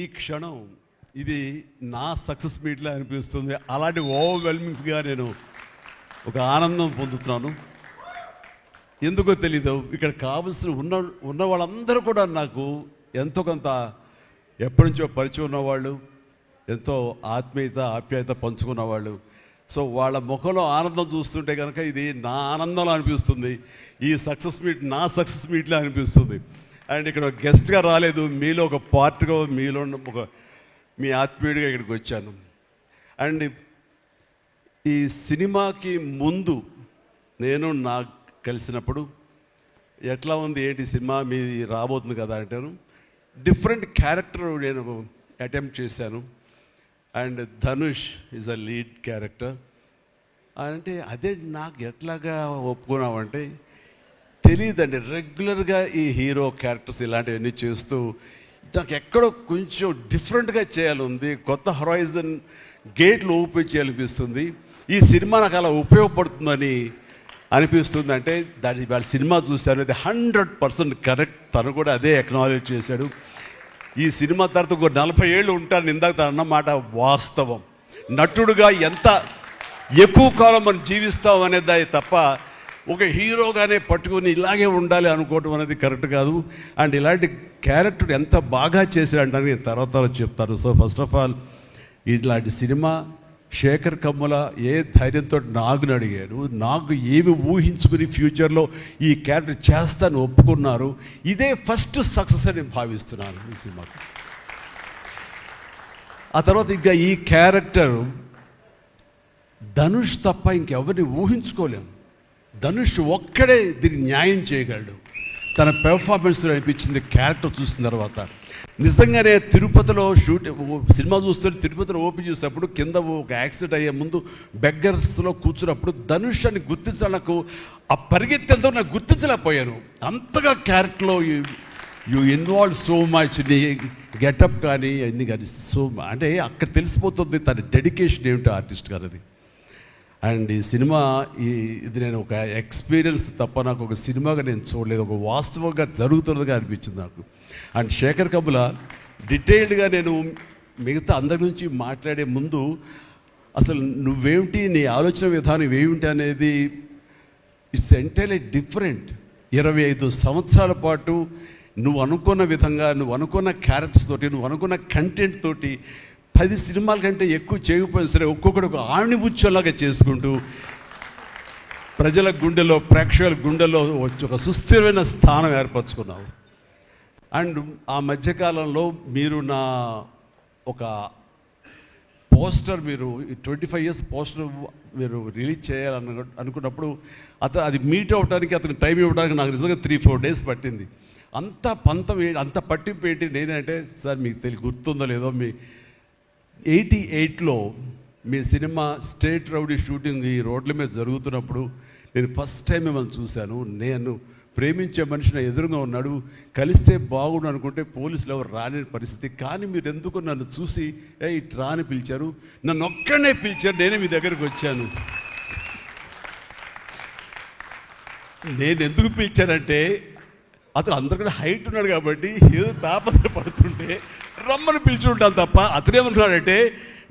ఈ క్షణం ఇది నా సక్సెస్ మీట్లా అనిపిస్తుంది. అలాంటి ఓవర్వెల్మింగ్గా నేను ఒక ఆనందం పొందుతున్నాను. ఎందుకో తెలీదు, ఇక్కడ కావలసిన ఉన్న వాళ్ళందరూ కూడా నాకు ఎంతో కొంత ఎప్పటి నుంచో పరిచయం ఉన్నవాళ్ళు, ఎంతో ఆప్యాయత పంచుకున్నవాళ్ళు. సో వాళ్ళ ముఖంలో ఆనందం చూస్తుంటే కనుక ఇది నా ఆనందంలో అనిపిస్తుంది. ఈ సక్సెస్ మీట్ నా సక్సెస్ మీట్లా అనిపిస్తుంది. అండ్ ఇక్కడ గెస్ట్గా రాలేదు, మీలో ఒక పార్ట్గా, మీలో ఒక మీ ఆత్మీయుడిగా ఇక్కడికి వచ్చాను. అండ్ ఈ సినిమాకి ముందు నేను నాకు కలిసినప్పుడు ఎట్లా ఉంది, ఏంటి సినిమా మీది రాబోతుంది కదా అంటాను. డిఫరెంట్ క్యారెక్టర్ నేను అటెంప్ట్ చేశాను. And Dhanush is a lead character. అంటే అదే నాకు ఎట్లాగా ఒప్పుకున్నామంటే తెలియదండి. రెగ్యులర్గా ఈ హీరో క్యారెక్టర్స్ ఇలాంటివన్నీ చేస్తూ నాకు ఎక్కడో కొంచెం డిఫరెంట్గా చేయాలి ఉంది. కొత్త హొరైజన్ గేట్లు ఓపెన్ చేయాలనిపిస్తుంది. ఈ సినిమా నాకు అలా ఉపయోగపడుతుందని అనిపిస్తుంది. అంటే దాని వాళ్ళ సినిమా చూశాను, అది 100% కరెక్ట్. తను కూడా అదే అక్నాలెడ్జ్ చేశాడు. ఈ సినిమా తర్వాత ఒక 40 ఏళ్ళు ఉంటాను ఇందాక తను అన్నమాట వాస్తవం. నటుడుగా ఎంత ఎక్కువ కాలం మనం జీవిస్తాం అనేది తప్ప ఒక హీరోగానే పట్టుకుని ఇలాగే ఉండాలి అనుకోవటం అనేది కరెక్ట్ కాదు. అండ్ ఇలాంటి క్యారెక్టర్ ఎంత బాగా చేశాడంటే నేను తర్వాత చెప్తాను. సో ఫస్ట్ ఆఫ్ ఆల్ ఇలాంటి సినిమా శేఖర్ కమ్ముల ఏ ధైర్యంతో నాగుని అడిగాడు, నాకు ఏమి ఊహించుకుని ఫ్యూచర్లో ఈ క్యారెక్టర్ చేస్తాను ఒప్పుకున్నారు. ఇదే ఫస్ట్ సక్సెస్ అని భావిస్తున్నాను ఈ సినిమాకి. ఆ తర్వాత ఇంకా ఈ క్యారెక్టర్ ధనుష్ తప్ప ఇంకెవరిని ఊహించుకోలేము. ధనుష్ ఒక్కడే దీన్ని న్యాయం చేయగలడు. తన పెర్ఫార్మెన్స్ అనిపించింది క్యారెక్టర్ చూసిన తర్వాత. నిజంగానే తిరుపతిలో సినిమా చూస్తుంటే తిరుపతిలో ఓపెన్ చేసినప్పుడు కింద ఒక యాక్సిడెంట్ అయ్యే ముందు బెగ్గర్స్లో కూర్చున్నప్పుడు ధనుష్ అని గుర్తించడానికి ఆ పరిగెత్తెలతో నాకు గుర్తించలేకపోయాను. అంతగా క్యారెక్టర్లో యూ ఇన్వాల్వ్ సో మచ్. నీ గెటప్ కానీ అన్నీ కానీ సో అంటే అక్కడ తెలిసిపోతుంది తన డెడికేషన్ ఏమిటో ఆర్టిస్ట్ గారు అది. అండ్ ఈ సినిమా ఇది నేను ఒక ఎక్స్పీరియన్స్ తప్ప నాకు ఒక సినిమాగా నేను చూడలేదు, ఒక వాస్తవంగా జరుగుతున్నదిగా అనిపించింది నాకు. అండ్ శేఖర్ కమ్ముల డీటెయిల్డ్గా నేను మిగతా అందరి నుంచి మాట్లాడే ముందు అసలు నువ్వేమిటి, నీ ఆలోచన విధానం ఏమిటి అనేది ఇట్స్ ఎంటైర్లీ డిఫరెంట్. 25 సంవత్సరాల పాటు నువ్వు అనుకున్న విధంగా, నువ్వు అనుకున్న క్యారెక్టర్స్ తోటి, నువ్వు అనుకున్న కంటెంట్ తోటి 10 సినిమాల కంటే ఎక్కువ చేయకపోయినా సరే ఒక్కొక్కటి ఒక ఆణిముత్యంలాగా చేసుకుంటూ ప్రజల గుండెలో, ప్రేక్షకుల గుండెలో ఒక సుస్థిరమైన స్థానం ఏర్పరచుకున్నావు. అండ్ ఆ మధ్యకాలంలో మీరు నా ఒక పోస్టర్, మీరు 25 years పోస్టర్ మీరు రిలీజ్ చేయాలని అనుకున్నప్పుడు అది మీట్ అవ్వడానికి, అతనికి టైం ఇవ్వడానికి నాకు నిజంగా 3-4 days పట్టింది. అంత పంతం అంత పట్టింపు ఏంటి నేనంటే, సార్ మీకు గుర్తుందో లేదో, మీ 88లో మీ సినిమా స్టేట్ రౌడీ షూటింగ్ ఈ రోడ్ల మీద జరుగుతున్నప్పుడు నేను ఫస్ట్ టైం మిమ్మల్ని చూశాను. నేను ప్రేమించే మనిషి నా ఎదురుగా ఉన్నాడు, కలిస్తే బాగుండు అనుకుంటే పోలీసులు ఎవరు రాని పరిస్థితి. కానీ మీరు ఎందుకు నన్ను చూసి ఇటు రాని పిలిచారు, నన్ను ఒక్కడనే పిలిచారు, నేనే మీ దగ్గరికి వచ్చాను. నేను ఎందుకు పిలిచానంటే అతను అందరికన్నా హైట్ ఉన్నాడు కాబట్టి ఏదో తాపత్ర పడుతుంటే రమ్మని పిలిచి ఉంటాను తప్ప అతనేమనుకున్నాడంటే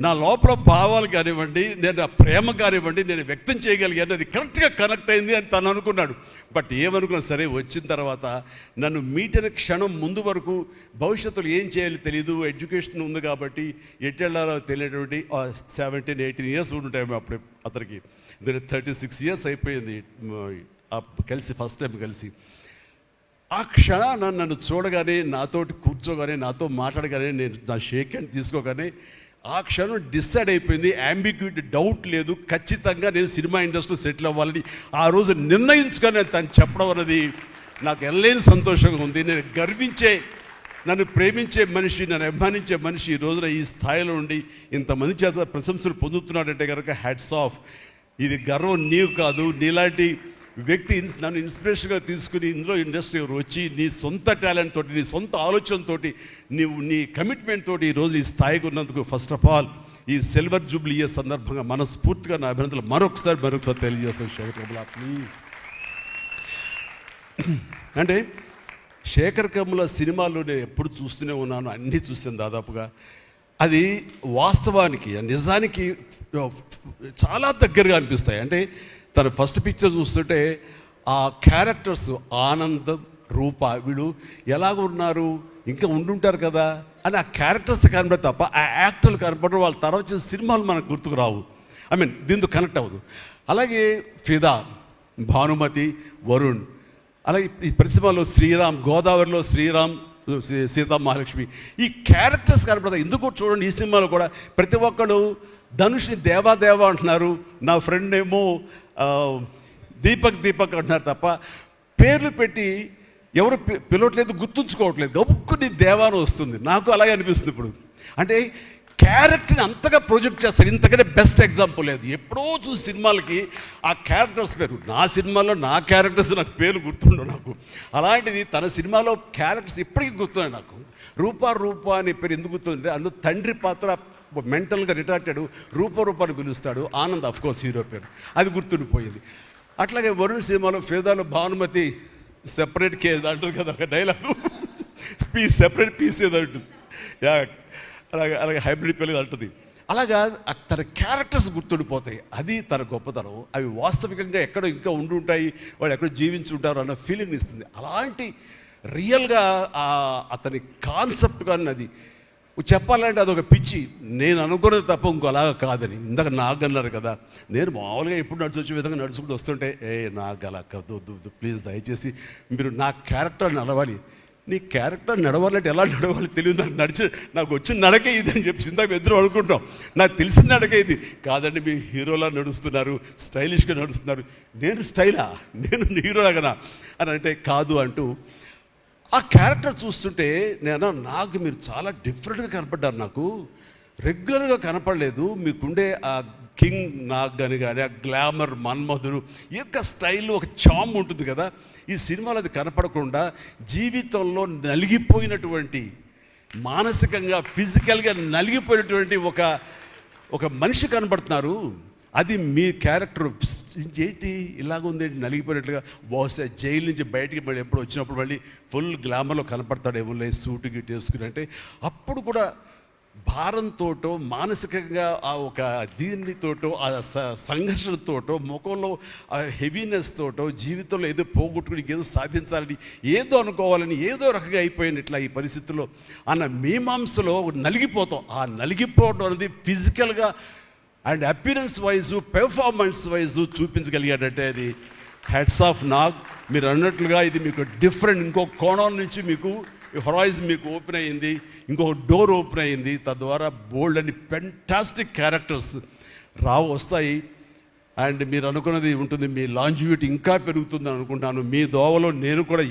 నా లోపల భావాలు కానివ్వండి, నేను ప్రేమ కానివ్వండి నేను వ్యక్తం చేయగలిగాను, అది కరెక్ట్గా కనెక్ట్ అయింది అని తను అనుకున్నాడు. బట్ ఏమనుకున్నా సరే వచ్చిన తర్వాత నన్ను మీట్ అయిన క్షణం ముందు వరకు భవిష్యత్తులో ఏం చేయాలో తెలియదు, ఎడ్యుకేషన్ ఉంది కాబట్టి ఎటు వెళ్ళాలో తెలియటువంటి 17-18 years ఉంటాయి అప్పుడు అతనికి. 36 years అయిపోయింది కలిసి, ఫస్ట్ టైం కలిసి. ఆ క్షణాన నన్ను చూడగానే, నాతోటి కూర్చోగానే, నాతో మాట్లాడగానే, నేను నా షేక్ హ్యాండ్ తీసుకోగానే ఆ క్షణం డిసైడ్ అయిపోయింది. అంబిగ్యూటీ, డౌట్ లేదు, ఖచ్చితంగా నేను సినిమా ఇండస్ట్రీలో సెటిల్ అవ్వాలని ఆ రోజు నిర్ణయించుకొని తను చెప్పడం అన్నది నాకు ఎనలేని సంతోషంగా ఉంది. నేను గర్వించే, నన్ను ప్రేమించే మనిషి, నన్ను అభిమానించే మనిషి ఈ రోజున ఈ స్థాయిలో ఉండి ఇంతమంది చేత ప్రశంసలు పొందుతున్నాడంటే కనుక హ్యాట్స్ ఆఫ్. ఇది గర్వం నీవు కాదు, నీలాంటి వ్యక్తి నన్ను ఇన్స్పిరేషన్గా తీసుకుని ఇందులో ఇండస్ట్రీ వచ్చి నీ సొంత టాలెంట్ తోటి, నీ సొంత ఆలోచనతో, నీ కమిట్మెంట్ తోటి ఈరోజు ఈ స్థాయికి ఉన్నందుకు ఫస్ట్ ఆఫ్ ఆల్ ఈ సిల్వర్ జూబ్లీ ఇయర్ సందర్భంగా మనస్ఫూర్తిగా నా అభినందనలు మరొకసారి తెలియజేస్తాను శేఖర్ కమ్ముల. ప్లీజ్. అంటే శేఖర్ కమ్ముల సినిమాలు నేను ఎప్పుడు చూస్తూనే ఉన్నాను, అన్నీ చూసాను దాదాపుగా. అది వాస్తవానికి నిజానికి చాలా దగ్గరగా అనిపిస్తాయి. అంటే తన ఫస్ట్ పిక్చర్ చూస్తుంటే ఆ క్యారెక్టర్స్ ఆనందం, రూప వీళ్ళు ఎలాగ ఉన్నారు, ఇంకా ఉండుంటారు కదా అని ఆ క్యారెక్టర్స్ కనబడి తప్ప ఆ యాక్టర్లు కనబడరు. వాళ్ళ తర్వాత వచ్చిన సినిమాలు మనకు గుర్తుకు రావు. దీంతో కనెక్ట్ అవ్వదు. అలాగే ఫిదా, భానుమతి, వరుణ్, అలాగే ఈ ప్రతిమలో శ్రీరామ్, గోదావరిలో శ్రీరామ్, సీతా మహాలక్ష్మి, ఈ క్యారెక్టర్స్ కనపడతాయి. ఎందుకో చూడండి, ఈ సినిమాలో కూడా ప్రతి ఒక్కరు ధనుష్ని దేవా అంటున్నారు, నా ఫ్రెండ్ ఏమో దీపక్ అంటున్నారు తప్ప పేర్లు పెట్టి ఎవరు పిలవట్లేదు, గుర్తుంచుకోవట్లేదు. గబుక్కుని దేవాను వస్తుంది. నాకు అలాగే అనిపిస్తుంది ఇప్పుడు. అంటే క్యారెక్టర్ని అంతగా ప్రొజెక్ట్ చేస్తారు. ఇంతకంటే బెస్ట్ ఎగ్జాంపుల్ లేదు. ఎప్పుడో చూసి సినిమాలకి ఆ క్యారెక్టర్స్ పేరు, నా సినిమాలో నా క్యారెక్టర్స్ నాకు పేరు గుర్తుండవు నాకు. అలాంటిది తన సినిమాలో క్యారెక్టర్స్ ఇప్పటికీ గుర్తున్నాయి నాకు. రూప అనే పేరు ఎందుకు గుర్తుందంటే అందులో తండ్రి పాత్ర మెంటల్గా రిటార్టెడ్ రూపాన్ని పిలుస్తాడు. ఆనంద్ అఫ్కోర్స్ హీరో పేరు, అది గుర్తుండిపోయింది. అట్లాగే వరుణ్ సినిమాలో ఫిదాలో భానుమతి సెపరేట్ కేజ్ అంటుంది కదా ఒక డైలాగ్, సెపరేట్ పీస్ ఏదో అంటుంది. అలాగే హైబ్రిడ్ పెళ్ళి అంటుంది. అలాగా తన క్యారెక్టర్స్ గుర్తుండిపోతాయి. అది తన గొప్పతనం. అవి వాస్తవికంగా ఎక్కడో ఇంకా ఉండుంటాయి, వాళ్ళు ఎక్కడో జీవించుంటారు అన్న ఫీలింగ్ ఇస్తుంది. అలాంటి రియల్గా అతని కాన్సెప్ట్ కానీ అది చెప్పాలంటే అదొక పిచ్చి. నేను అనుకున్నది తప్ప ఇంకో అలాగా కాదని. ఇందాక నాకు అన్నారు కదా, నేను మామూలుగా ఎప్పుడు వచ్చే విధంగా నడుచుకుంటూ వస్తుంటే నాకు అలా వద్దు ప్లీజ్, దయచేసి మీరు నా క్యారెక్టర్ నడవాలి. నీ క్యారెక్టర్ నడవాలంటే ఎలా నడవాలి తెలియదు నాకు. నాకు వచ్చిన నడకే ఇది అని చెప్పి ఇందాక ఇద్దరు అనుకుంటాం. నాకు తెలిసిన నడకే ఇది కాదండి, మీ హీరోలా నడుస్తున్నారు, స్టైలిష్గా నడుస్తున్నారు. నేను స్టైలా, నేను హీరోలా కదా అని అంటే కాదు అంటూ ఆ క్యారెక్టర్ చూస్తుంటే నాకు మీరు చాలా డిఫరెంట్గా కనపడ్డారు. నాకు రెగ్యులర్గా కనపడలేదు. మీకుండే ఆ కింగ్ నాగ్ కానీ ఆ గ్లామర్ మన్మధుడు యొక్క స్టైల్ ఒక చామ్ ఉంటుంది కదా, ఈ సినిమాలో అది కనపడకుండా జీవితంలో నలిగిపోయినటువంటి, మానసికంగా ఫిజికల్గా నలిగిపోయినటువంటి ఒక మనిషి కనపడుతున్నారు. అది మీ క్యారెక్టర్. ఏంటి ఇలాగుంది నలిగిపోయినట్లుగా, బహుశా జైలు నుంచి బయటికి మళ్ళీ ఎప్పుడు వచ్చినప్పుడు మళ్ళీ ఫుల్ గ్లామర్లో కనపడతాడేమో లేదు సూటు గిట్టు వేసుకుని. అంటే అప్పుడు కూడా భారంతోటో మానసికంగా ఆ ఒక దీనితోటో ఆ సంఘర్షణతోటో ముఖంలో ఆ హెవీనెస్ తోటో జీవితంలో ఏదో పోగొట్టుకుని ఏదో సాధించాలని ఏదో అనుకోవాలని ఏదో రకంగా అయిపోయినట్లా ఈ పరిస్థితుల్లో అన్న మీమాంసలో నలిగిపోతాం. ఆ నలిగిపోవడం అనేది ఫిజికల్గా and appearance wise performance wise చూపించగలిగాడంటే అది హెడ్స్ ఆఫ్ నాగ్. మీరు అన్నట్లుగా ఇది మీకు డిఫరెంట్, ఇంకో కోణం నుంచి మీకు హొరైజన్ మీకు ఓపెన్ అయ్యింది, ఇంకొక డోర్ ఓపెన్ అయ్యింది. తద్వారా బోల్డ్ అని ఫెంటాస్టిక్ క్యారెక్టర్స్ వస్తాయి. అండ్ మీరు అనుకున్నది ఉంటుంది, మీ లాంజివిటీ ఇంకా పెరుగుతుందని అనుకుంటున్నాను. మీ దోవలో నేను కూడా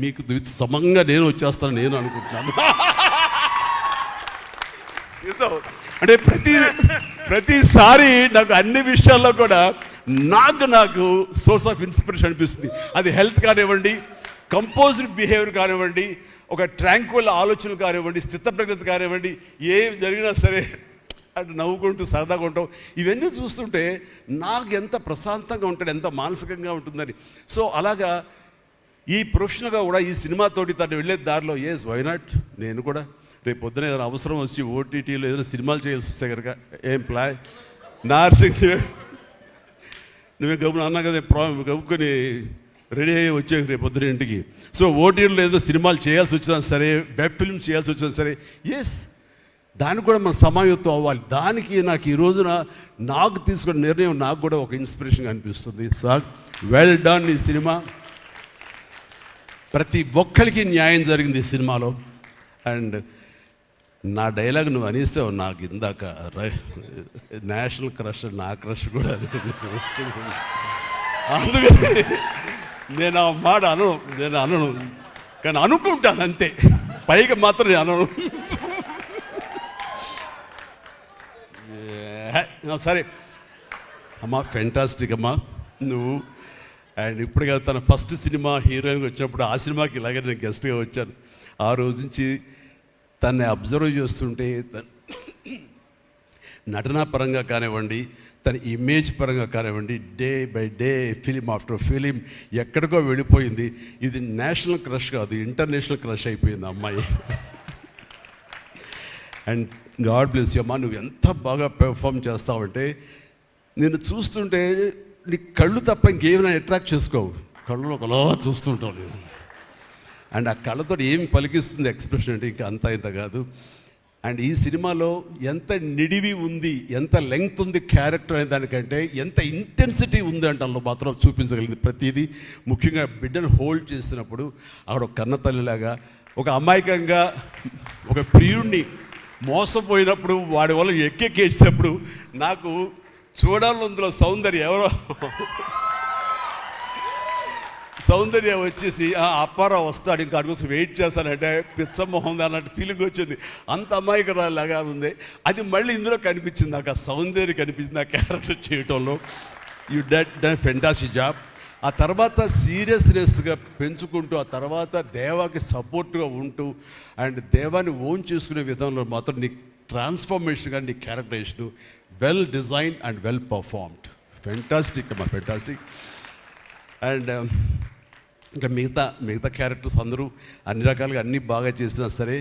మీకు సమంగా నేను వచ్చేస్తాను నేను అనుకుంటున్నాను. అంటే ప్రతిసారి నాకు అన్ని విషయాల్లో కూడా నాకు సోర్స్ ఆఫ్ ఇన్స్పిరేషన్ అనిపిస్తుంది. అది హెల్త్ కానివ్వండి, కంపోజ్డ్ బిహేవియర్ కానివ్వండి, ఒక ట్రాంక్విల్ ఆలోచనలు కానివ్వండి, స్థితప్రజ్ఞత కానివ్వండి, ఏం జరిగినా సరే అంటే నవ్వుకుంటూ సరదాగా ఉంటాం. ఇవన్నీ చూస్తుంటే నాకు ఎంత ప్రశాంతంగా ఉంటాడు, ఎంత మానసికంగా ఉంటుందని. సో అలాగా ఈ ప్రొఫెషనల్గా కూడా ఈ సినిమాతోటి తను వెళ్ళే దారిలో వై నాట్ నేను కూడా రేపు పొద్దున ఏదైనా అవసరం వచ్చి ఓటీటీలో ఏదైనా సినిమాలు చేయాల్సి వస్తే కనుక ఏం ప్లాన్ నార్సింగ్ నువ్వే గబున అన్నా కదా గబుకొని రెడీ అయ్యి వచ్చే రేపు పొద్దున ఇంటికి. సో ఓటీటీలో ఏదో సినిమాలు చేయాల్సి వచ్చినా సరే, వెబ్ ఫిల్మ్ చేయాల్సి వచ్చినా సరే, దానికి కూడా మనం సమాయత్తం అవ్వాలి. దానికి నాకు ఈ రోజున నాకు తీసుకున్న నిర్ణయం నాకు కూడా ఒక ఇన్స్పిరేషన్గా అనిపిస్తుంది. Sir well done. ఈ సినిమా ప్రతి ఒక్కరికి న్యాయం జరిగింది ఈ సినిమాలో. అండ్ నా డైలాగ్ నువ్వు అనేస్తావు నాకు ఇందాక, నేషనల్ క్రష్, నా క్రష్ కూడా. అందుకని నేను ఆ మాట అనను కానీ అనుకుంటాను అంతే, పైకి మాత్రం నేను అనను. సరే అమ్మా, ఫెంటాస్టిక్ అమ్మా నువ్వు. అండ్ ఇప్పుడు కదా తన ఫస్ట్ సినిమా హీరోయిన్గా వచ్చినప్పుడు ఆ సినిమాకి ఇలాగే నేను గెస్ట్గా వచ్చాను. ఆ రోజు నుంచి తన్ని అబ్జర్వ్ చేస్తుంటే నటనా పరంగా కానివ్వండి, తన ఇమేజ్ పరంగా కానివ్వండి, day by day film after film ఎక్కడికో వెళ్ళిపోయింది. ఇది నేషనల్ క్రష్ కాదు, ఇంటర్నేషనల్ క్రష్ అయిపోయింది అమ్మాయి. అండ్ గాడ్ బ్లెస్ యూ అమ్మా, నువ్వు ఎంత బాగా పెర్ఫామ్ చేస్తావంటే నేను చూస్తుంటే నీ కళ్ళు తప్ప ఇంకేమైనా అట్రాక్ట్ చేసుకోవు, కళ్ళు ఒకలా చూస్తుంటావు నేను. అండ్ ఆ కళ్ళతో ఏం పలికిస్తుంది ఎక్స్ప్రెషన్ అంటే ఇంకా అంత ఇంత కాదు. అండ్ ఈ సినిమాలో ఎంత నిడివి ఉంది, ఎంత లెంగ్త్ ఉంది క్యారెక్టర్ అనే దానికంటే ఎంత ఇంటెన్సిటీ ఉంది అంటే అందులో మాత్రం చూపించగలిగింది ప్రతిదీ. ముఖ్యంగా బిడ్డను హోల్డ్ చేసినప్పుడు ఆవిడ ఒక కన్న తల్లిలాగా, ఒక అమాయకంగా ఒక ప్రియుణ్ణి మోసపోయినప్పుడు వాడి వల్ల ఎక్కేసినప్పుడు నాకు చూడాలందులో సౌందర్య వచ్చేసి అప్పారావు వస్తాడు ఇంకా అడుగుసం వెయిట్ చేస్తానంటే పిచ్చమొహం అన్నట్టు ఫీలింగ్ వచ్చింది. అంత అమాయకురాలాగా ఉంది. అది మళ్ళీ ఇందులో కనిపించింది నాకు, ఆ సౌందర్య కనిపించింది ఆ క్యారెక్టర్ చేయటంలో. You done fantastic job. ఆ తర్వాత సీరియస్నెస్గా పెంచుకుంటూ, ఆ తర్వాత దేవాకి సపోర్ట్గా ఉంటూ అండ్ దేవాన్ని ఓన్ చేసుకునే విధంలో మాత్రం నీ ట్రాన్స్ఫర్మేషన్ కానీ నీ characterization well design and well performed. Fantastic అమ్మా, ఫెంటాస్టిక్. అండ్ ఇంకా మిగతా క్యారెక్టర్స్ అందరూ అన్ని రకాలుగా అన్నీ బాగా చేసినా సరే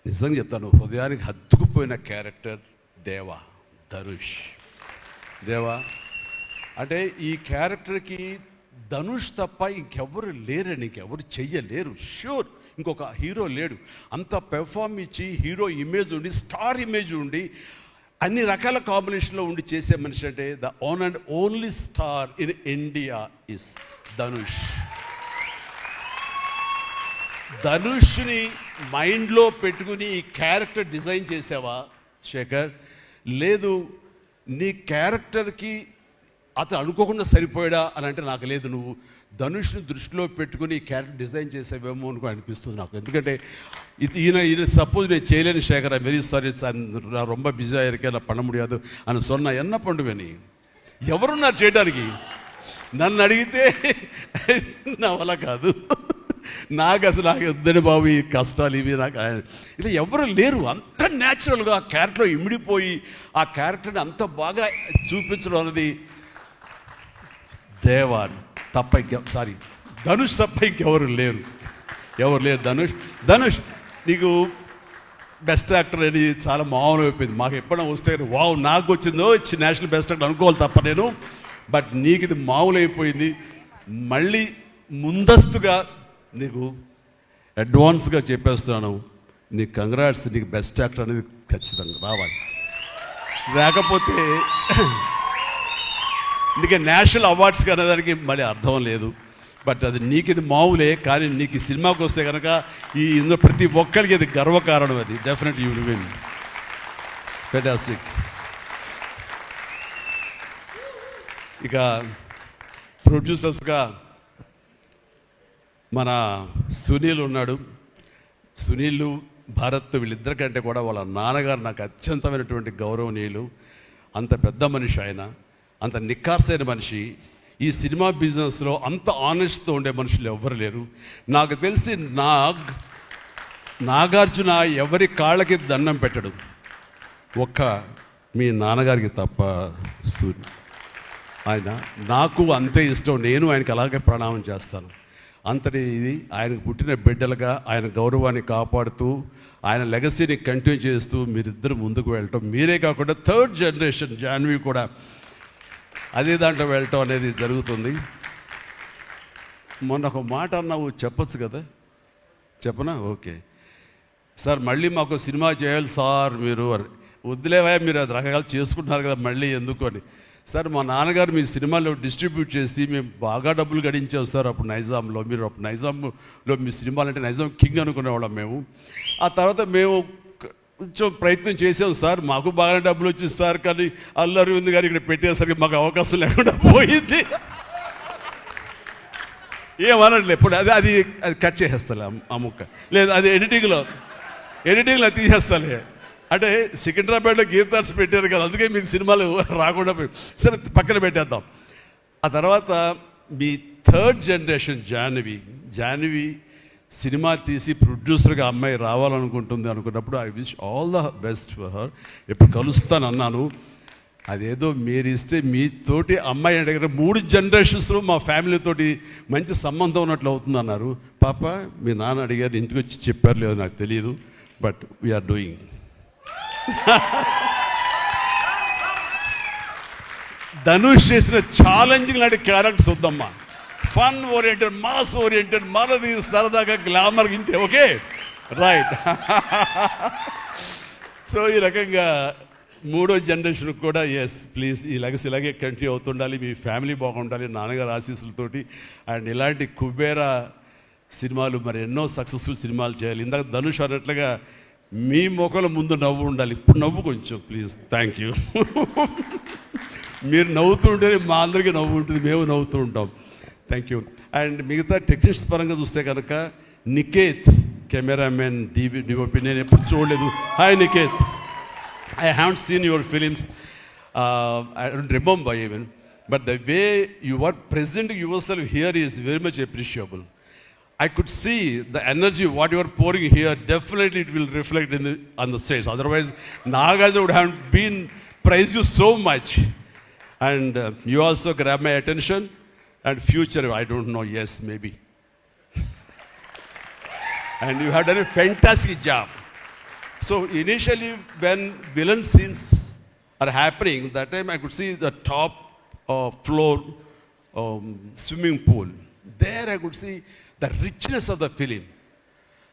నిజంగా చెప్తాను, హృదయానికి హత్తుకుపోయిన క్యారెక్టర్ ధనుష్. అంటే ఈ క్యారెక్టర్కి ధనుష్ తప్ప ఇంకెవరు లేరని, ఇంకెవరు చెయ్యలేరు. ష్యూర్ ఇంకొక హీరో లేడు. అంత పెర్ఫార్మ్ ఇచ్చి హీరో ఇమేజ్ ఉండి, స్టార్ ఇమేజ్ ఉండి, అన్ని రకాల కాంబినేషన్లో ఉండి చేసే మనిషి అంటే the one and only star in India is Dhanush. ధనుష్ని మైండ్లో పెట్టుకుని ఈ క్యారెక్టర్ డిజైన్ చేసావా శేఖర్? లేదు, నీ క్యారెక్టర్కి అతను అనుకోకుండా సరిపోయాడా అని అంటే నాకు లేదు. నువ్వు ధనుష్ని దృష్టిలో పెట్టుకుని క్యారెక్టర్ డిజైన్ చేసేవేమో అనుకో అనిపిస్తుంది నాకు. ఎందుకంటే ఈయన సపోజ్ నేను చేయలేని శేఖర్, వెరీ సారీ, நான் ரொம்ப பிஸியாக இருக்கேன், நான் பண்ண முடியாது అని சொன்னா என்ன பண்ணுவேని? ఎవరున్నారు చేయడానికి? నన్ను అడిగితే నా వల్ల కాదు, నాకు వద్దని బాబు ఈ కష్టాలు ఇవి నాకు ఇలా ఎవరు లేరు. అంత న్యాచురల్గా ఆ క్యారెక్టర్లో ఇమిడిపోయి ఆ క్యారెక్టర్ని అంత బాగా చూపించడం అనేది ధనుష్ తప్ప ఇంకెవరు లేరు. ధనుష్ నీకు బెస్ట్ యాక్టర్ అని చాలా మామూలు అయిపోయింది. మాకు ఎప్పుడైనా వస్తే వావ్ నాకు వచ్చిందో నేషనల్ బెస్ట్ యాక్టర్ అనుకోవాలి తప్ప నేను. బట్ నీకు ఇది మామూలు అయిపోయింది. మళ్ళీ ముందస్తుగా నీకు అడ్వాన్స్గా చెప్పేస్తున్నాను, నీకు కంగ్రాట్స్. నీకు బెస్ట్ యాక్టర్ అనేది ఖచ్చితంగా రావాలి. లేకపోతే అందుకే నేషనల్ అవార్డ్స్కి అనేదానికి మళ్ళీ అర్థం లేదు. బట్ అది నీకు ఇది మామూలే, కానీ నీకు ఈ సినిమాకి వస్తే కనుక ఇందులో ప్రతి ఒక్కరికి అది గర్వకారణం. అది definite you will win. Fantastic. ఇక ప్రొడ్యూసర్స్గా మన సునీల్ ఉన్నాడు. సునీల్, భారత్ వీళ్ళిద్దరికంటే కూడా వాళ్ళ నాన్నగారు నాకు అత్యంతమైనటువంటి గౌరవనీయులు. అంత పెద్ద మనిషి ఆయన, అంత నిక్కార్సైన మనిషి. ఈ సినిమా బిజినెస్లో అంత ఆనెస్ట్తో ఉండే మనుషులు ఎవ్వరు లేరు నాకు తెలిసి. నాగార్జున ఎవరి కాళ్ళకి దండం పెట్టడు, ఒక్క మీ నాన్నగారికి తప్ప. ఆయన నాకు అంతే ఇష్టం, నేను ఆయనకి అలాగే ప్రణామం చేస్తాను. అంతటి ఇది ఆయనకు పుట్టిన బిడ్డలుగా ఆయన గౌరవాన్ని కాపాడుతూ ఆయన లెగసీని కంటిన్యూ చేస్తూ మీరిద్దరు ముందుకు వెళ్ళటం, మీరే కాకుండా థర్డ్ జనరేషన్ జాన్వి కూడా అదే దాంట్లో వెళ్ళటం అనేది జరుగుతుంది. మొన్న ఒక మాట అన్నావు, చెప్పచ్చు కదా? చెప్పనా? ఓకే సార్, మళ్ళీ మాకు సినిమా చేయాలి సార్ మీరు. వద్దులేవా, మీరు అది రకరకాలు చేసుకుంటున్నారు కదా మళ్ళీ ఎందుకు అని. సార్ మా నాన్నగారు మీ సినిమాలో డిస్ట్రిబ్యూట్ చేసి మేము బాగా డబ్బులు గడించాం సార్ అప్పుడు నైజాంలో. మీరు అప్పుడు నైజాంలో మీ సినిమాలు అంటే నైజాం కింగ్ అనుకునేవాళ్ళం మేము. ఆ తర్వాత మేము కొంచెం ప్రయత్నం చేసాం సార్, మాకు బాగా డబ్బులు వచ్చింది సార్, కానీ అల్లు అరవింద్ గారు ఇక్కడ పెట్టేసరికి మాకు అవకాశం లేకుండా పోయింది. ఏమనట్లే ఇప్పుడు అది అది అది కట్ చేసేస్తాలే ఆ ముక్క, లేదు అది ఎడిటింగ్లో తీసేస్తాలే. అంటే సికింద్రాబాద్లో గీతార్స్ పెట్టారు కదా, అందుకే మీకు సినిమాలు రాకుండా పోయి సరే పక్కన పెట్టేద్దాం. ఆ తర్వాత మీ థర్డ్ జనరేషన్ జాహ్నవి సినిమా తీసి ప్రొడ్యూసర్గా అమ్మాయి రావాలనుకుంటుంది అనుకున్నప్పుడు I wish all the best for her. ఎప్పుడు కలుస్తాను అన్నాను. అదేదో మీరు ఇస్తే మీతోటి అమ్మాయి అడిగిన 3 జనరేషన్స్లో మా ఫ్యామిలీతోటి మంచి సంబంధం ఉన్నట్లు అవుతుంది అన్నారు. పాప మీ నాన్న అడిగారు, ఇంటికి వచ్చి చెప్పారు లేదో నాకు తెలియదు, బట్ వీఆర్ డూయింగ్. ధనుష్ చేసిన ఛాలెంజింగ్ లాంటి క్యారెక్టర్స్ వద్దమ్మా. ఫన్ ఓరియంటెడ్, మాస్ ఓరియంటెడ్, మనది సరదాగా గ్లామర్ ఇంతే. Okay, right. సో ఈ రకంగా 3వ జనరేషన్కి కూడా ఎస్ ప్లీజ్ ఈ లెగసీ ఇలాగే కంటిన్యూ అవుతుండాలి, మీ ఫ్యామిలీ బాగుండాలి నాన్నగారు ఆశీస్సులతోటి. అండ్ ఇలాంటి కుబేరా సినిమాలు మరి ఎన్నో సక్సెస్ఫుల్ సినిమాలు చేయాలి. ఇందాక ధనుష్ అన్నట్లుగా మీ మొక్కల ముందు నవ్వు ఉండాలి. ఇప్పుడు నవ్వు కొంచెం ప్లీజ్. Thank you. మీరు నవ్వుతూ ఉంటేనే మా అందరికీ నవ్వు ఉంటుంది, మేము నవ్వుతూ ఉంటాం. Thank you. అండ్ మిగతా టెక్నీషియన్స్ పరంగా చూస్తే కనుక నికేత్ కెమెరామెన్ డిఓపి నేను ఎప్పుడు చూడలేదు. Hi Niket, I haven't seen your films. I don't remember even. But the way you are presenting yourself here is very much appreciable. I could see the energy, what you are pouring here, definitely it will reflect on the stage. Otherwise, Nagaja would have been praised you so much. And you also grab my attention. And future, I don't know, yes, maybe. And you have done a fantastic job. So initially when villain scenes are happening, that time I could see the top floor swimming pool. There I could see the richness of the film.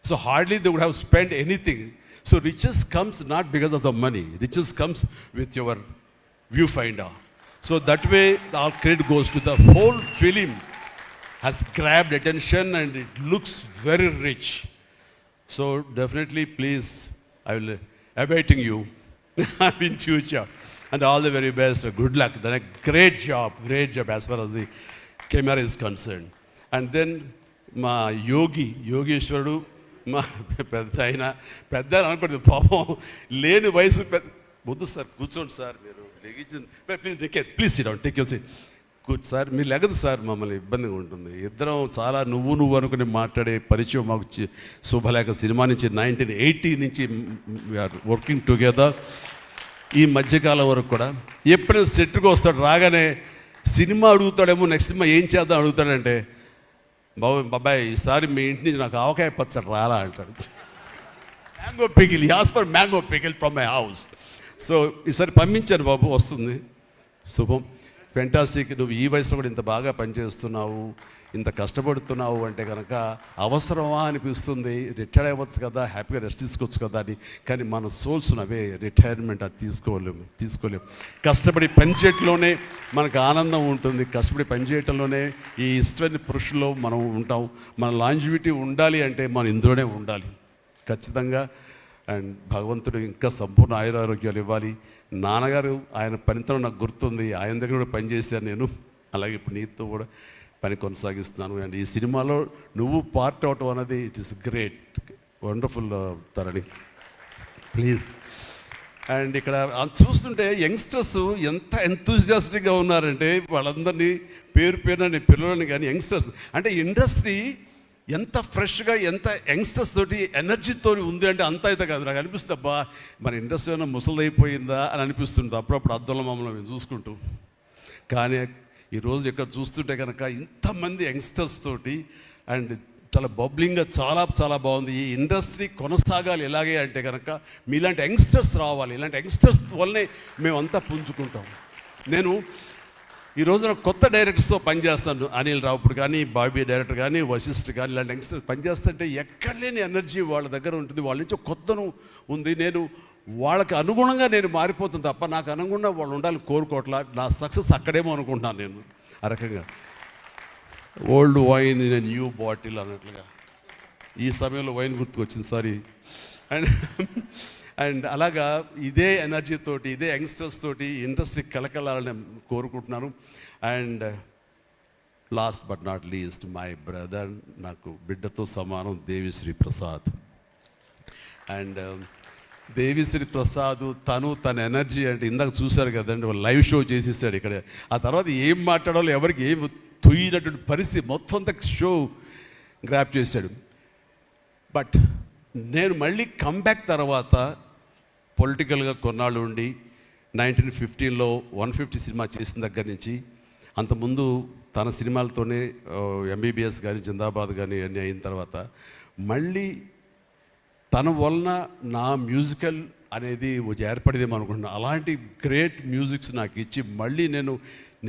So hardly they would have spent anything. So riches comes not because of the money. Riches comes with your viewfinder. So that way our credit goes to the whole film has grabbed attention and it looks very rich. So definitely please, I will awaiting you in future, and all the very best. Good luck. Then a great job as far as the camera is concerned. And then మా యోగేశ్వరుడు మా పెద్ద అనుకోండి పాపం లేని వయసు వద్దు sir కూర్చోండి sir మీరు please sit down take your seat కూర్చో సార్ మీరు లెగదు సార్ మమ్మల్ని ఇబ్బందిగా ఉంటుంది ఇద్దరం చాలా నువ్వు అనుకుని మాట్లాడే పరిచయం మాకు శుభలేఖ సినిమా నుంచి 1980 నుంచి వీఆర్ వర్కింగ్ టుగెదర్ ఈ మధ్యకాలం వరకు కూడా ఎప్పుడైనా సెట్కి వస్తాడు రాగానే సినిమా అడుగుతాడేమో నెక్స్ట్ సినిమా ఏం చేద్దాం అడుగుతాడంటే బాబాయ్ ఈసారి మీ ఇంటి నుంచి నాకు ఆవకాయ పచ్చడి రాలా అంటాడు mango pickle as for mango pickle from my house so ఈసారి పంపించాను బాబు వస్తుంది శుభం ఫెంటాస్టిక్ నువ్వు ఈ వయసులో కూడా ఇంత బాగా పనిచేస్తున్నావు ఇంత కష్టపడుతున్నావు అంటే కనుక అవసరమా అనిపిస్తుంది రిటైర్ అవ్వచ్చు కదా హ్యాపీగా రెస్ట్ తీసుకోవచ్చు కదా అని కానీ మన సోల్స్ అవే రిటైర్మెంట్ అది తీసుకోలేము కష్టపడి పనిచేయటంలోనే మనకు ఆనందం ఉంటుంది కష్టపడి పనిచేయటంలోనే ఈ ఇష్టమైన పురుషుల్లో మనం ఉంటాం మన లాంజివిటీ ఉండాలి అంటే మనం ఇందులోనే ఉండాలి ఖచ్చితంగా అండ్ భగవంతుడు ఇంకా సంపూర్ణ ఆయురారోగ్యాలు ఇవ్వాలి నాన్నగారు ఆయన పనితనం నాకు గుర్తుంది ఆయన దగ్గర కూడా పనిచేశాను నేను అలాగే ఇప్పుడు నీతో కూడా పని కొనసాగిస్తున్నాను అండ్ ఈ సినిమాలో నువ్వు పార్ట్ అవటం అనేది it is great wonderful Tharani please and ఇక్కడ చూస్తుంటే యంగ్స్టర్స్ ఎంత ఎంతూజియాస్టిక్గా ఉన్నారంటే వాళ్ళందరినీ పేరున నేను పిల్లలని కానీ యంగ్స్టర్స్ అంటే ఇండస్ట్రీ ఎంత ఫ్రెష్గా ఎంత యంగ్స్టర్స్ తోటి ఎనర్జీతో ఉంది అంటే అంత అయితే కాదు నాకు అనిపిస్తుంది అబ్బా మన ఇండస్ట్రీ ఏమైనా ముసలిదైపోయిందా అని అనిపిస్తుంది అప్పుడప్పుడు అద్దంలో మమ్మల్ని మేము చూసుకుంటూ కానీ ఈరోజు ఇక్కడ చూస్తుంటే కనుక ఇంతమంది యంగ్స్టర్స్ తోటి అండ్ చాలా బబ్లింగ్గా చాలా బాగుంది ఈ ఇండస్ట్రీ కొనసాగాలి ఎలాగే అంటే కనుక మీలాంటి యంగ్స్టర్స్ రావాలి ఇలాంటి యంగ్స్టర్స్ వల్లనే మేమంతా పుంజుకుంటాం నేను ఈ రోజున కొత్త డైరెక్టర్స్తో పనిచేస్తాను అనిల్ రావుపూడి కానీ బాబీ డైరెక్టర్ కానీ వశిష్ఠ్ కానీ ఇలాంటి యంగ్స్టర్స్ పనిచేస్తుంటే ఎక్కడ లేని ఎనర్జీ వాళ్ళ దగ్గర ఉంటుంది వాళ్ళ నుంచి కొత్తను ఉంది నేను వాళ్ళకి అనుగుణంగా నేను మారిపోతుంది తప్ప నాకు అనుగుణంగా వాళ్ళు ఉండాలి కోరుకోవట్లా నా సక్సెస్ అక్కడేమో అనుకుంటున్నాను నేను ఆ రకంగా old wine in new bottle అన్నట్లుగా ఈ సమయంలో వైన్ గుర్తుకొచ్చింది సారీ అండ్ అలాగా ఇదే ఎనర్జీతోటి ఇదే యంగ్స్టర్స్ తోటి ఇండస్ట్రీ కలకలాలని కోరుకుంటున్నాను and last but not least my brother నాకు బిడ్డతో సమానం దేవిశ్రీ ప్రసాద్ అండ్ దేవిశ్రీ ప్రసాద్ తన ఎనర్జీ అంటే ఇందాక చూశారు కదండి లైవ్ షో చేసేసాడు ఇక్కడ ఆ తర్వాత ఏం మాట్లాడాలో ఎవరికి ఏం తుయ్యినటువంటి పరిస్థితి మొత్తం అంతా షో గ్రాప్ చేశాడు బట్ నేను మళ్ళీ కంబ్యాక్ తర్వాత పొలిటికల్గా కొన్నాళ్ళు ఉండి 1915లో 150 సినిమా చేసిన దగ్గర నుంచి అంతకుముందు తన సినిమాలతోనే ఎంబీబీఎస్ కానీ జిందాబాద్ కానీ అన్నీ అయిన తర్వాత మళ్ళీ తన వలన నా మ్యూజికల్ అనేది ఏర్పడేదేమో అనుకుంటున్నాను. అలాంటి గ్రేట్ మ్యూజిక్స్ నాకు ఇచ్చి మళ్ళీ నేను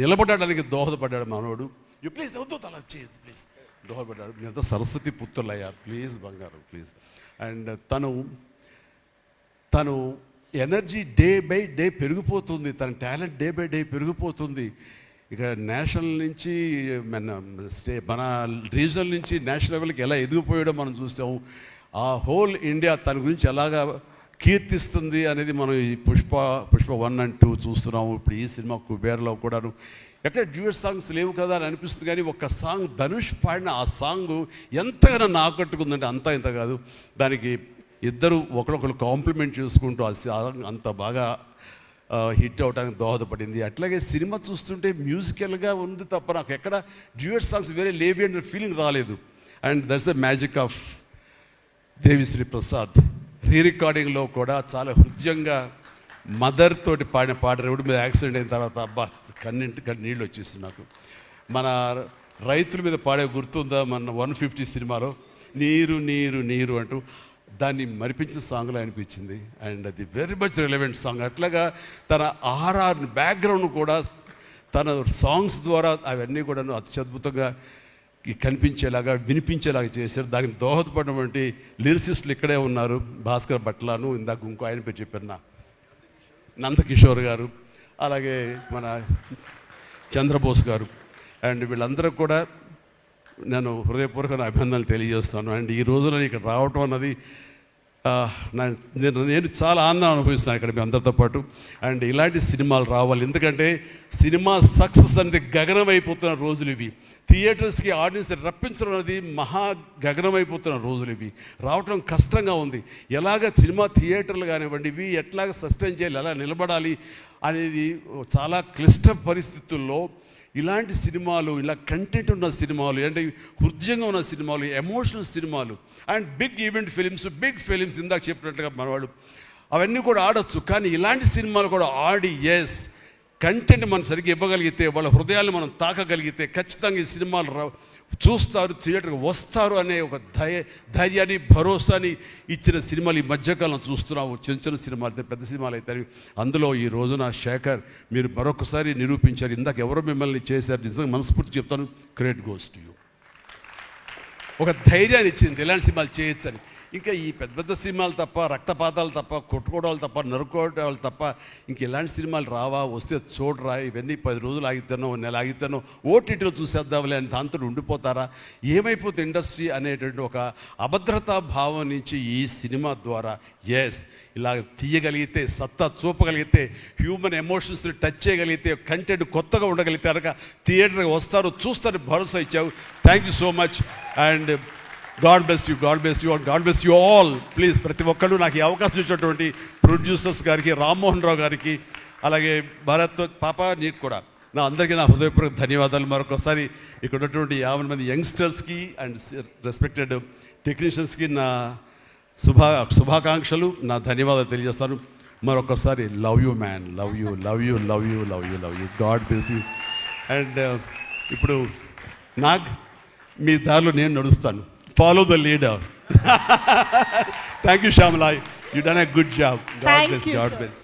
నిలబడడానికి దోహదపడ్డాడు మనోడు. యూ ప్లీజ్ వద్దు అలా చేయదు ప్లీజ్ దోహదపడ్డాడు. నేనంతా సరస్వతి పుత్రులయ్యా ప్లీజ్ బంగారం ప్లీజ్. అండ్ తను ఎనర్జీ డే బై డే పెరిగిపోతుంది, తన టాలెంట్ డే బై డే పెరిగిపోతుంది. ఇక నేషనల్ నుంచి మన రీజనల్ నుంచి నేషనల్ లెవెల్కి ఎలా ఎదిగిపోయాడో మనం చూసాము. ఆ హోల్ ఇండియా తన గురించి ఎలాగా కీర్తిస్తుంది అనేది మనం ఈ పుష్ప 1 and 2 చూస్తున్నాము. ఇప్పుడు ఈ సినిమా కుబేర్లో కూడాను ఎక్కడ డ్యూయట్ సాంగ్స్ లేవు కదా అని అనిపిస్తుంది, కానీ ఒక సాంగ్ ధనుష్ పాడిన ఆ సాంగ్ ఎంతగానో ఆకట్టుకుందంటే అంతా ఇంత కాదు. దానికి ఇద్దరు ఒకరొకరు కాంప్లిమెంట్ చేసుకుంటూ ఆ సాంగ్ అంత బాగా హిట్ అవడానికి దోహదపడింది. అట్లాగే సినిమా చూస్తుంటే మ్యూజికల్గా ఉంది తప్ప నాకు ఎక్కడ డ్యూయట్ సాంగ్స్ వేరే లేవి అనే ఫీలింగ్ రాలేదు. And that's the magic of Devi Sri Prasad. రికార్డింగ్లో కూడా చాలా హృదయంగా మదర్ తోటి పాడిన పాట రోడ్డు మీద యాక్సిడెంట్ అయిన తర్వాత అబ్బా కన్నింటికి నీళ్ళు వచ్చేస్తుంది నాకు. మన రైతుల మీద పాడే గుర్తుందా మన 150 సినిమాలో నీరు నీరు నీరు అంటూ దాన్ని మరిపించిన సాంగ్లో అనిపించింది. అండ్ అది వెరీ మచ్ రిలవెంట్ సాంగ్. అట్లాగా తన ఆర్ఆర్ బ్యాక్గ్రౌండ్ కూడా తన సాంగ్స్ ద్వారా అవన్నీ కూడా అత్యద్భుతంగా కనిపించేలాగా వినిపించేలాగా చేశారు. దానికి దోహదపడినటువంటి లిరిసిస్టులు ఇక్కడే ఉన్నారు. భాస్కర్ భట్లాను, ఇందాక ఇంకో ఆయన పేరు చెప్పారు నందకిషోర్ గారు, అలాగే మన చంద్రబోస్ గారు. అండ్ వీళ్ళందరూ కూడా నేను హృదయపూర్వక అభినందనలు తెలియజేస్తాను. అండ్ ఈ రోజున ఇక్కడ రావటం అన్నది నేను చాలా ఆనందం అనుభవిస్తాను ఇక్కడ మీ అందరితో పాటు. అండ్ ఇలాంటి సినిమాలు రావాలి, ఎందుకంటే సినిమా సక్సెస్ అనేది గగనం అయిపోతున్న రోజులు ఇవి. థియేటర్స్కి ఆడియన్స్ రప్పించడం అనేది మహా గగనం అయిపోతున్న రోజులు ఇవి. రావటం కష్టంగా ఉంది. ఎలాగ సినిమా థియేటర్లు కానివ్వండి ఇవి ఎట్లాగ సస్టైన్ చేయాలి, ఎలా నిలబడాలి అనేది చాలా క్లిష్ట పరిస్థితుల్లో ఇలాంటి సినిమాలు, ఇలా కంటెంట్ ఉన్న సినిమాలు, అంటే హృదయంగా ఉన్న సినిమాలు, ఎమోషనల్ సినిమాలు and big event films, big films ఇందాక చెప్పినట్టుగా మనవాడు అవన్నీ కూడా ఆడొచ్చు. కానీ ఇలాంటి సినిమాలు కూడా ఆడి ఎస్ కంటెంట్ మనం సరిగ్గా ఇవ్వగలిగితే, వాళ్ళ హృదయాన్ని మనం తాకగలిగితే ఖచ్చితంగా ఈ సినిమాలు చూస్తారు, థియేటర్కి వస్తారు అనే ఒక ధైర్యాన్ని భరోసాని ఇచ్చిన సినిమాలు ఈ మధ్యకాలం చూస్తున్నాము. చిన్న చిన్న సినిమాలు అయితే పెద్ద సినిమాలు అయితే అందులో ఈ రోజున శేఖర్ మీరు మరొకసారి నిరూపించారు. ఇందాక ఎవరో మిమ్మల్ని చేశారు, నిజంగా మనస్ఫూర్తి చెప్తాను, క్రెడిట్ గోస్ టు యూ. ఒక ధైర్యాన్ని ఇచ్చింది ఇలాంటి సినిమాలు చేయొచ్చని. ఇంకా ఈ పెద్ద పెద్ద సినిమాలు తప్ప, రక్తపాతాలు తప్ప, కొట్టుకోవడాలు తప్ప, నరుకోవడాలు తప్ప ఇంక ఇలాంటి సినిమాలు రావా, వస్తే చూడరా, ఇవన్నీ 10 రోజులు ఆగితేనో నెల ఆగితేనో ఓటీటీలో చూసేద్దాంలే అని దాంతో ఉండిపోతారా, ఏమైపోతుంది ఇండస్ట్రీ అనేటువంటి ఒక అభద్రతా భావం నుంచి ఈ సినిమా ద్వారా ఎస్ ఇలా తీయగలిగితే, సత్తా చూపగలిగితే, హ్యూమన్ ఎమోషన్స్ని టచ్ చేయగలిగితే, కంటెంట్ కొత్తగా ఉండగలిగితే కనుక థియేటర్కి వస్తారు, చూస్తారు, భరోసా ఇచ్చావు. Thank you so much. And God bless you, God bless you, God bless you all. Please ప్రతి ఒక్కళ్ళు నాకు ఈ అవకాశం ఇచ్చినటువంటి ప్రొడ్యూసర్స్ గారికి, రామ్మోహన్ రావు గారికి, అలాగే భారత్ పాప నీకు కూడా అందరికీ నా హృదయపూర్వక ధన్యవాదాలు. మరొకసారి ఇక్కడ ఉన్నటువంటి 50 మంది యంగ్స్టర్స్కి అండ్ రెస్పెక్టెడ్ టెక్నీషియన్స్కి నా శుభాకాంక్షలు, నా ధన్యవాదాలు తెలియజేస్తాను. మరొకసారి love you man, love you, love you, love you, love you, love you, God bless you. And ఇప్పుడు మీ దారిలో నేను నడుస్తాను. Follow the leader. Thank you, Shamla. You done a good job. God bless. God bless.